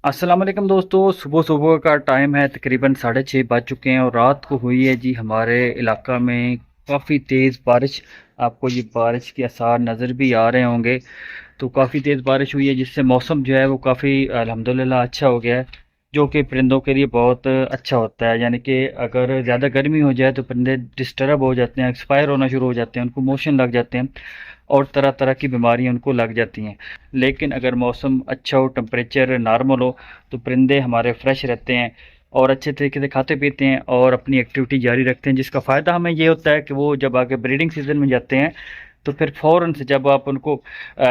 अस्सलाम वालेकुम दोस्तों, सुबह सुबह का टाइम है। तकरीबन 6:30 बज चुके हैं और रात को हुई है जी हमारे इलाका में काफ़ी तेज़ बारिश। आपको ये बारिश के आसार नज़र भी आ रहे होंगे। तो काफ़ी तेज़ बारिश हुई है जिससे मौसम जो है वो काफ़ी अल्हम्दुलिल्लाह अच्छा हो गया है, जो कि परिंदों के लिए बहुत अच्छा होता है। यानी कि अगर ज़्यादा गर्मी हो जाए तो परिंदे डिस्टर्ब हो जाते हैं, एक्सपायर होना शुरू हो जाते हैं, उनको मोशन लग जाते हैं और तरह तरह की बीमारियां उनको लग जाती हैं। लेकिन अगर मौसम अच्छा हो, टेम्परेचर नॉर्मल हो, तो परिंदे हमारे फ्रेश रहते हैं और अच्छे तरीके से खाते पीते हैं और अपनी एक्टिविटी जारी रखते हैं, जिसका फ़ायदा हमें ये होता है कि वो जब आगे ब्रीडिंग सीजन में जाते हैं तो फिर फ़ौरन से जब आप उनको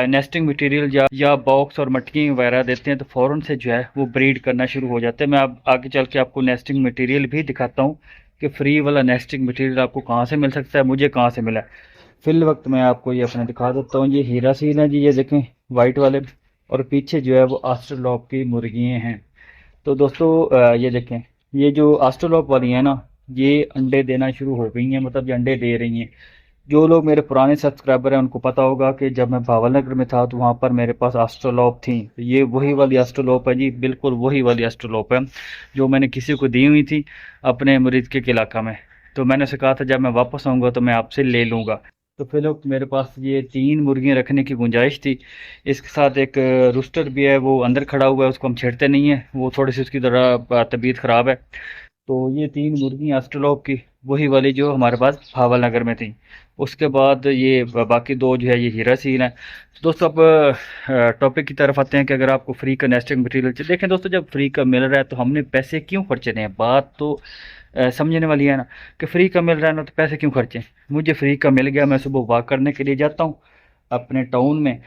नेस्टिंग मटेरियल या बॉक्स और मटकी वगैरह देते हैं तो फ़ौरन से जो है वो ब्रीड करना शुरू हो जाते हैं। मैं अब आगे चल के आपको नेस्टिंग मटेरियल भी दिखाता हूँ कि फ्री वाला नेस्टिंग मटेरियल आपको कहाँ से मिल सकता है, मुझे कहाँ से मिला है। फिल वक्त मैं आपको ये अपना दिखा देता हूँ। ये हीरा सील है जी, ये देखें वाइट वाले, और पीछे जो है वो आस्ट्रोलॉप की मुर्गियाँ हैं। तो दोस्तों ये देखें, ये जो आस्ट्रोलॉप वाली हैं ना, ये अंडे देना शुरू हो गई हैं, मतलब ये अंडे दे रही हैं। जो लोग मेरे पुराने सब्सक्राइबर हैं उनको पता होगा कि जब मैं भावल नगर में था तो वहाँ पर मेरे पास एस्ट्रोलॉप थी। तो ये वही वाली एस्ट्रोलॉप है जी, बिल्कुल वही वाली एस्ट्रोलॉप है जो मैंने किसी को दी हुई थी अपने मुरीद के इलाका में। तो मैंने उसे कहा था जब मैं वापस आऊँगा तो मैं आपसे ले लूँगा। तो फिर लोग मेरे पास ये 3 मुर्गियाँ रखने की गुंजाइश थी। इसके साथ एक रूस्टर भी है, वो अंदर खड़ा हुआ है, उसको हम छेड़ते नहीं है, वो थोड़ी सी उसकी तरह तबीयत ख़राब है। तो ये 3 मुर्गियाँ एस्ट्रोलॉप की वही वाली जो हमारे पास भावल नगर में थी। उसके बाद ये बाकी 2 जो है ये हीरा सील हैं। तो दोस्तों अब टॉपिक की तरफ आते हैं कि अगर आपको फ्री का नेस्टिंग मटेरियल चाहिए, देखें दोस्तों, जब फ्री का मिल रहा है तो हमने पैसे क्यों खर्चने हैं। बात तो समझने वाली है ना, कि फ्री का मिल रहा है ना तो पैसे क्यों खर्चें। मुझे फ्री का मिल गया, मैं सुबह वॉक करने के लिए जाता हूँ अपने टाउन में,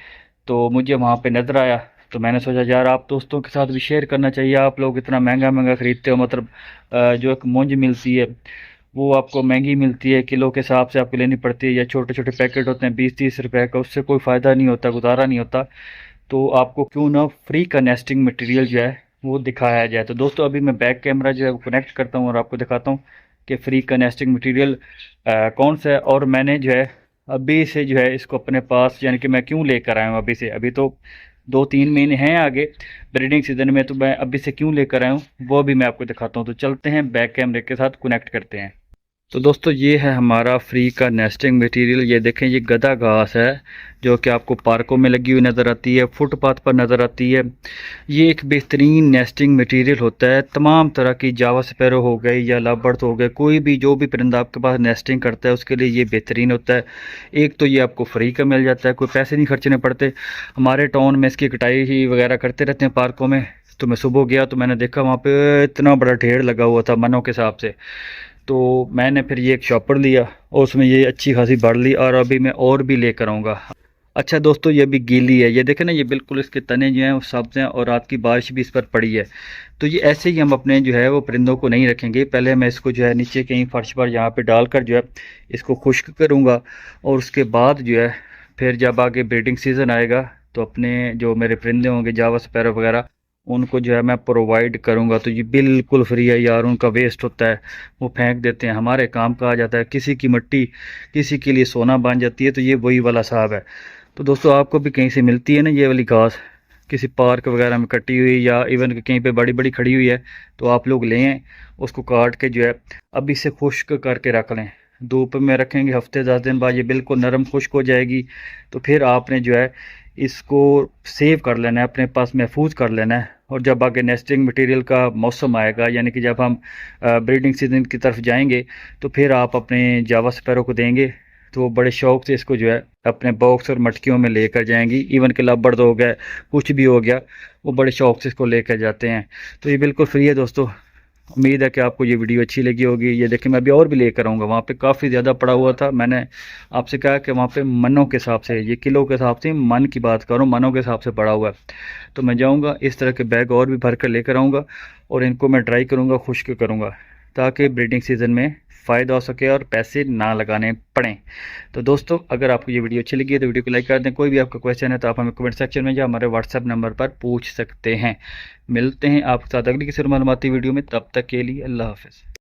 तो मुझे वहाँ पे नज़र आया। तो मैंने सोचा यार आप दोस्तों के साथ भी शेयर करना चाहिए। आप लोग इतना महंगा महंगा ख़रीदते हो, मतलब जो एक मूंज मिलती है वो आपको महंगी मिलती है, किलो के हिसाब से आपको लेनी पड़ती है, या छोटे छोटे पैकेट होते हैं 20-30 रुपए का, उससे कोई फ़ायदा नहीं होता, गुजारा नहीं होता। तो आपको क्यों ना फ्री का नेस्टिंग मटेरियल जो है वो दिखाया जाए। तो दोस्तों अभी मैं बैक कैमरा जो है वो कनेक्ट करता हूँ और आपको दिखाता हूँ कि फ्री का नेस्टिंग मटेरियल कौन सा है। और मैंने जो है अभी से जो है इसको अपने पास, यानी कि मैं क्यों लेकर आया हूँ अभी से, अभी तो 2-3 महीने हैं आगे ब्रीडिंग सीजन में, तो मैं अभी से क्यों लेकर आया हूँ वो भी मैं आपको दिखाता हूँ। तो चलते हैं बैक कैमरे के साथ कनेक्ट करते हैं। तो दोस्तों ये है हमारा फ्री का नेस्टिंग मटेरियल। ये देखें, ये गदा घास है जो कि आपको पार्कों में लगी हुई नज़र आती है, फुटपाथ पर नज़र आती है। ये एक बेहतरीन नेस्टिंग मटेरियल होता है। तमाम तरह की जावा स्पैरो हो गई या लवबर्ड्स हो गए, कोई भी जो भी परिंदा आपके पास नेस्टिंग करता है उसके लिए ये बेहतरीन होता है। एक तो ये आपको फ्री का मिल जाता है, कोई पैसे नहीं खर्चने पड़ते। हमारे टाउन में इसकी कटाई ही वगैरह करते रहते हैं पार्कों में। तो मैं सुबह गया तो मैंने देखा वहाँ पे इतना बड़ा ढेर लगा हुआ था मनों के हिसाब से। तो मैंने फिर ये एक शॉपर लिया और उसमें ये अच्छी खासी बढ़ ली, और अभी मैं और भी लेकर आऊँगा। अच्छा दोस्तों, ये भी गीली है, ये देखें ना, ये बिल्कुल इसके तने जो हैं वो सब्ज़ हैं और रात की बारिश भी इस पर पड़ी है। तो ये ऐसे ही हम अपने जो है वो परिंदों को नहीं रखेंगे। पहले मैं इसको जो है नीचे कहीं फर्श पर यहाँ पे डालकर जो है इसको खुश्क करूँगा, और उसके बाद जो है फिर जब आगे ब्रीडिंग सीज़न आएगा तो अपने जो मेरे परिंदे होंगे जावा स्पैरो वगैरह, उनको जो है मैं प्रोवाइड करूँगा। तो ये बिल्कुल फ्री है यार, उनका वेस्ट होता है वो फेंक देते हैं, हमारे काम का आ जाता है। किसी की मिट्टी किसी के लिए सोना बन जाती है, तो ये वही वाला साहब है। तो दोस्तों आपको भी कहीं से मिलती है ना ये वाली घास, किसी पार्क वगैरह में कटी हुई या इवन कहीं पे बड़ी बड़ी खड़ी हुई है, तो आप लोग लें, उसको काट के जो है अभी से खुश्क करके रख लें। धूप में रखेंगे, हफ्ते 10 दिन बाद ये बिल्कुल नरम खुश्क हो जाएगी। तो फिर आपने जो है इसको सेव कर लेना है, अपने पास महफूज कर लेना है। और जब आगे नेस्टिंग मटेरियल का मौसम आएगा, यानी कि जब हम ब्रीडिंग सीजन की तरफ जाएंगे, तो फिर आप अपने जावा स्पैरो को देंगे तो वो बड़े शौक से इसको जो है अपने बॉक्स और मटकियों में लेकर जाएंगी। इवन के लबर्ड हो गया, कुछ भी हो गया, वो बड़े शौक से इसको लेकर जाते हैं। तो ये बिल्कुल फ्री है दोस्तों। उम्मीद है कि आपको ये वीडियो अच्छी लगी होगी। ये देखिए मैं अभी और भी लेकर आऊँगा, वहाँ पे काफ़ी ज़्यादा पड़ा हुआ था। मैंने आपसे कहा कि वहाँ पे मनों के हिसाब से, ये किलो के हिसाब से, मन की बात करूँ, मनों के हिसाब से पड़ा हुआ है। तो मैं जाऊँगा इस तरह के बैग और भी भर कर लेकर आऊँगा, और इनको मैं ड्राई करूँगा, खुश्क करूँगा, ताकि ब्रीडिंग सीज़न में फ़ायदा हो सके और पैसे ना लगाने पड़ें। तो दोस्तों अगर आपको ये वीडियो अच्छी लगी है तो वीडियो को लाइक कर दें। कोई भी आपका क्वेश्चन है तो आप हमें कमेंट सेक्शन में या हमारे व्हाट्सएप नंबर पर पूछ सकते हैं। मिलते हैं आपके साथ अगली किसी और मालूमाती वीडियो में, तब तक के लिए अल्लाह हाफ़िज़।